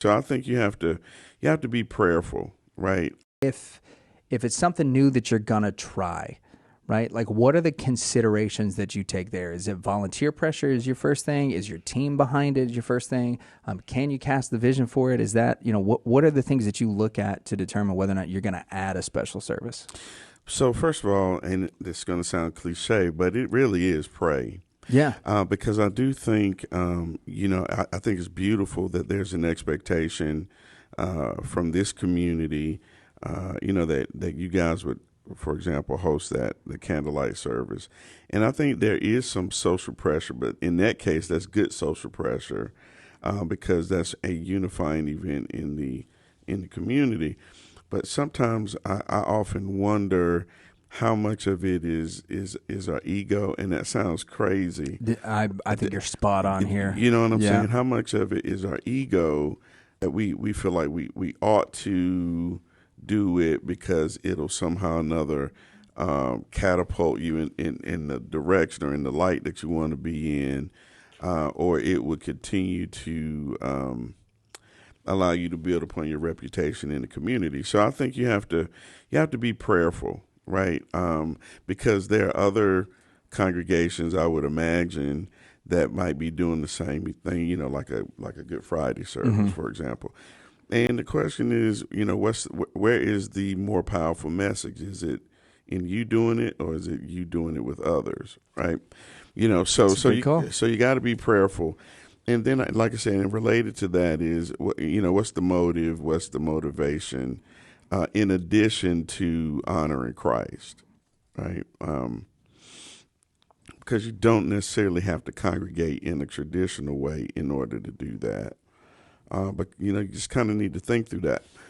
So I think you have to be prayerful, right? If it's something new that you're gonna try, right? Like, what are the considerations that you take there? Is it volunteer pressure is your first thing? Is your team behind it is your first thing? Can you cast the vision for it? Is that, what are the things that you look at to determine whether or not you're going to add a special service? So first of all, and this is going to sound cliche, but it really is pray. Yeah. Because I do think, I think it's beautiful that there's an expectation from this community, that you guys would, for example, host the candlelight service. And I think there is some social pressure, but in that case, that's good social pressure because that's a unifying event in the community. But sometimes I often wonder how much of it is our ego, and that sounds crazy. I think you're spot on here. You know what I'm Yeah. saying? How much of it is our ego that we feel like we ought to do it because it'll somehow or another catapult you in the direction or in the light that you want to be in, or it would continue to allow you to build upon your reputation in the community. So I think you have to be prayerful, right? Because there are other congregations I would imagine that might be doing the same thing, like a Good Friday service, for example. And the question is, where is the more powerful message? Is it in you doing it, or is it you doing it with others, right? So It's a so good you call. so you got to be prayerful. And then, like I said, and related to that is, what's the motive? What's the motivation? In addition to honoring Christ, right? Because you don't necessarily have to congregate in a traditional way in order to do that. But you just kind of need to think through that.